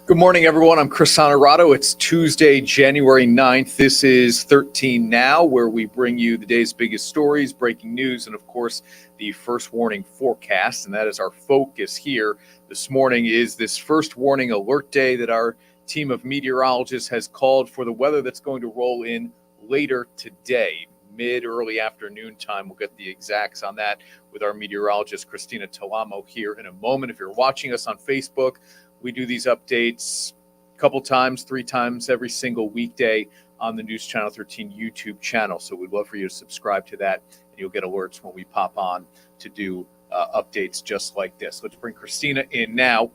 Good morning, everyone. I'm Chris Honorato. It's Tuesday, January 9th. This is 13 Now, where we bring you the day's biggest stories, breaking news, and, of course, the first warning forecast. And that is our focus here this morning is this first warning alert day that our team of meteorologists has called for the weather that's going to roll in later today, early afternoon time. We'll get the exacts on that with our meteorologist Christina Talamo here in a moment. If you're watching us on Facebook, we do these updates a couple times, 3 times every single weekday on the News Channel 13 YouTube channel. So we'd love for you to subscribe to that, and you'll get alerts when we pop on to do updates just like this. Let's bring Christina in now.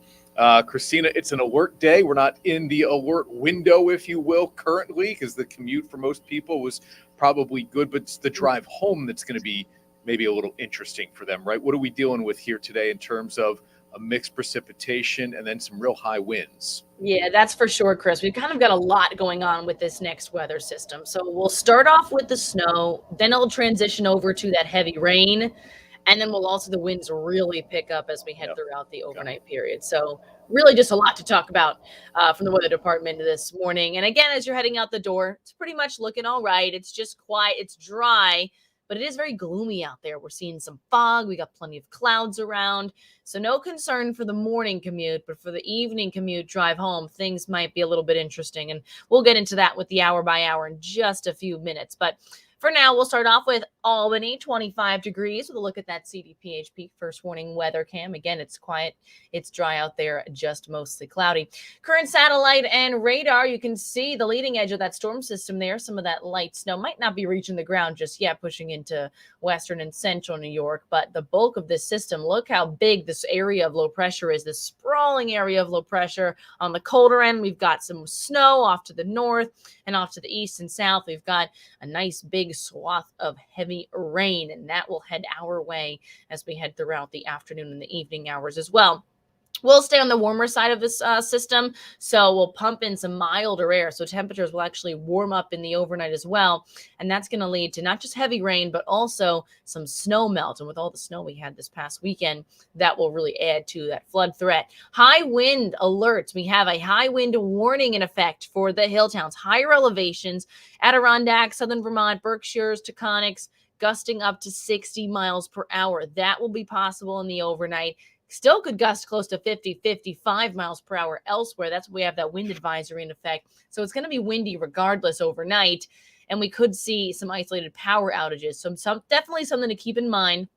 Christina, it's an alert day. We're not in the alert window, if you will, currently, because the commute for most people was probably good, but it's the drive home that's going to be maybe a little interesting for them, right? What are we dealing with here today in terms of a mixed precipitation and then some real high winds? Yeah, that's for sure, Chris. We've kind of got a lot going on with this next weather system. So we'll start off with the snow, then it'll transition over to that heavy rain, and then the winds really pick up as we head throughout the overnight period. So really just a lot to talk about from the weather department this morning. And again, as you're heading out the door, it's pretty much looking all right. It's just quiet, it's dry, but it is very gloomy out there. We're seeing some fog. We got plenty of clouds around. So no concern for the morning commute, but for the evening commute drive home, things might be a little bit interesting. And we'll get into that with the hour by hour in just a few minutes. But for now, we'll start off with Albany, 25 degrees with a look at that CDPHP first warning weather cam. Again, it's quiet. It's dry out there, just mostly cloudy. Current satellite and radar, you can see the leading edge of that storm system there. Some of that light snow might not be reaching the ground just yet, pushing into western and central New York. But the bulk of this system, look how big this area of low pressure is, this sprawling area of low pressure. On the colder end, we've got some snow off to the north, and off to the east and south, we've got a nice big swath of heavy rain, and that will head our way as we head throughout the afternoon and the evening hours as well. We'll stay on the warmer side of this system, so we'll pump in some milder air, so temperatures will actually warm up in the overnight as well, and that's going to lead to not just heavy rain, but also some snow melt, and with all the snow we had this past weekend, that will really add to that flood threat. High wind alerts. We have a high wind warning in effect for the hill towns, higher elevations, Adirondack, southern Vermont, Berkshires, Taconics, gusting up to 60 miles per hour. That will be possible in the overnight. Still could gust close to 50, 55 miles per hour elsewhere. That's why we have that wind advisory in effect. So it's going to be windy regardless overnight. And we could see some isolated power outages. So definitely something to keep in mind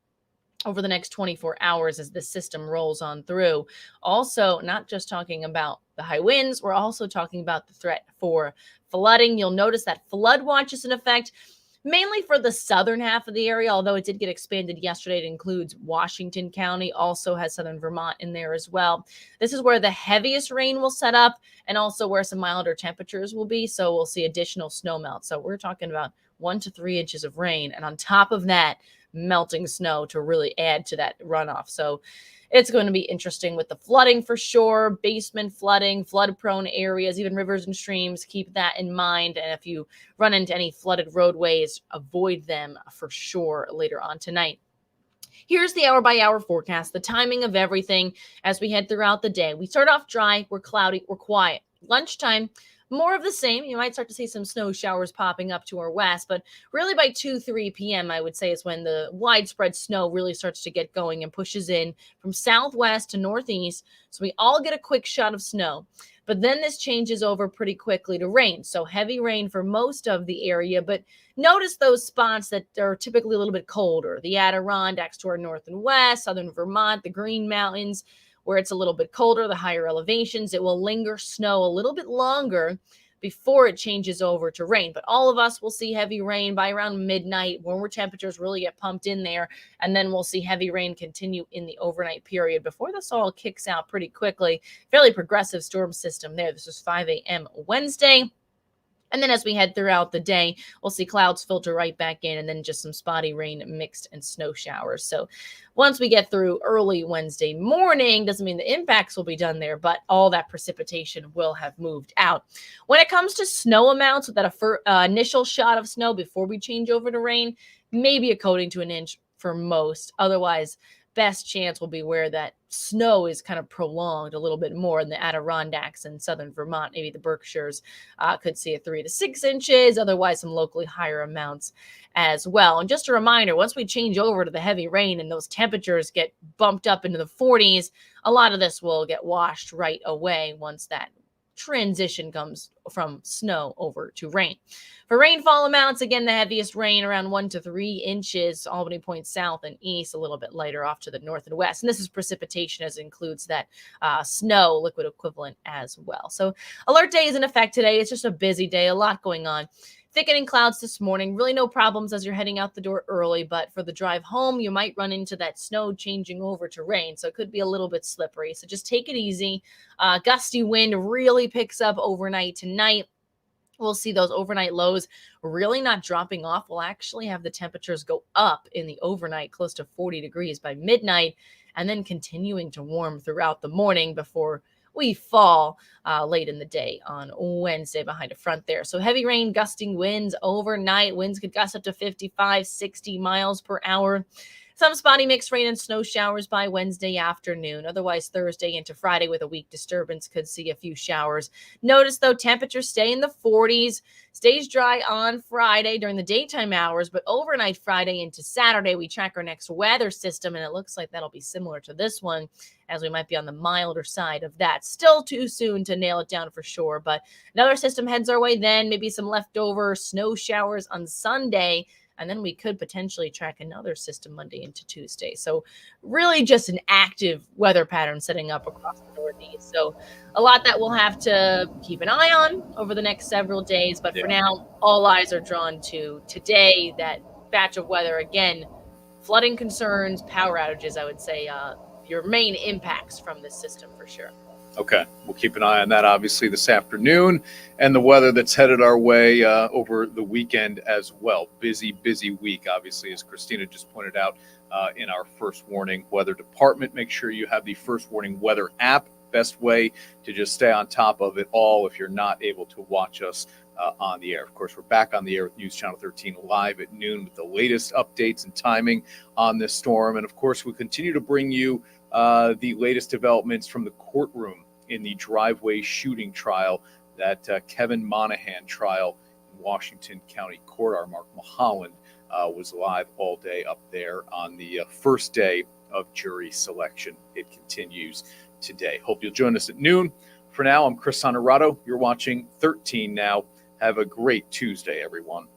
over the next 24 hours as the system rolls on through. Also, not just talking about the high winds, we're also talking about the threat for flooding. You'll notice that flood watch is in effect, mainly for the southern half of the area, although it did get expanded yesterday. It includes Washington County, also has southern Vermont in there as well. This is where the heaviest rain will set up and also where some milder temperatures will be. So we'll see additional snow melt. So we're talking about 1 to 3 inches of rain. And on top of that, melting snow to really add to that runoff. So it's going to be interesting with the flooding for sure, basement flooding, flood-prone areas, even rivers and streams. Keep that in mind. And if you run into any flooded roadways, avoid them for sure later on tonight. Here's the hour-by-hour forecast, the timing of everything as we head throughout the day. We start off dry, we're cloudy, we're quiet. Lunchtime, more of the same. You might start to see some snow showers popping up to our west, but really by 2-3 p.m., I would say, is when the widespread snow really starts to get going and pushes in from southwest to northeast. So we all get a quick shot of snow. But then this changes over pretty quickly to rain. So heavy rain for most of the area, but notice those spots that are typically a little bit colder. The Adirondacks to our north and west, southern Vermont, the Green Mountains, where it's a little bit colder, the higher elevations, it will linger snow a little bit longer before it changes over to rain. But all of us will see heavy rain by around midnight. Warmer temperatures really get pumped in there, and then we'll see heavy rain continue in the overnight period before this all kicks out pretty quickly. Fairly progressive storm system there. This is 5 a.m. Wednesday. And then as we head throughout the day, we'll see clouds filter right back in and then just some spotty rain mixed and snow showers. So once we get through early Wednesday morning, doesn't mean the impacts will be done there, but all that precipitation will have moved out. When it comes to snow amounts, with that initial shot of snow before we change over to rain, maybe a coating to an inch for most. Otherwise, best chance will be where that snow is kind of prolonged a little bit more in the Adirondacks and southern Vermont. Maybe the Berkshires could see a 3 to 6 inches, otherwise some locally higher amounts as well. And just a reminder, once we change over to the heavy rain and those temperatures get bumped up into the 40s, a lot of this will get washed right away once that transition comes from snow over to rain. For rainfall amounts, again, the heaviest rain around 1 to 3 inches, Albany Point south and east, a little bit lighter off to the north and west. And this is precipitation as it includes that snow liquid equivalent as well. So alert day is in effect today. It's just a busy day, a lot going on. Thickening clouds this morning, really no problems as you're heading out the door early, but for the drive home, you might run into that snow changing over to rain, so it could be a little bit slippery. So just take it easy. Gusty wind really picks up overnight tonight. We'll see those overnight lows really not dropping off. We'll actually have the temperatures go up in the overnight close to 40 degrees by midnight, and then continuing to warm throughout the morning before we fall late in the day on Wednesday behind a front there. So heavy rain, gusting winds overnight. Winds could gust up to 55, 60 miles per hour. Some spotty mixed rain and snow showers by Wednesday afternoon. Otherwise, Thursday into Friday with a weak disturbance could see a few showers. Notice, though, temperatures stay in the 40s. Stays dry on Friday during the daytime hours, but overnight Friday into Saturday, we track our next weather system, and it looks like that'll be similar to this one, as we might be on the milder side of that. Still too soon to nail it down for sure, but another system heads our way then, maybe some leftover snow showers on Sunday, and then we could potentially track another system Monday into Tuesday. So really just an active weather pattern setting up across the Northeast. So a lot that we'll have to keep an eye on over the next several days. But for now, all eyes are drawn to today, that batch of weather. Again, flooding concerns, power outages, I would say, your main impacts from this system for sure. Okay, we'll keep an eye on that obviously this afternoon, and the weather that's headed our way over the weekend as well. Busy week, obviously, as Christina just pointed out in our First Warning Weather Department. Make sure you have the First Warning Weather app. Best way to just stay on top of it all if you're not able to watch us on the air. Of course, we're back on the air with News Channel 13 live at noon with the latest updates and timing on this storm. And of course, we continue to bring you the latest developments from the courtroom in the driveway shooting trial, that Kevin Monahan trial in Washington County Court. Our Mark Mulholland was live all day up there on the first day of jury selection. It continues today. Hope you'll join us at noon. For now, I'm Chris Honorato. You're watching 13 Now. Have a great Tuesday, everyone.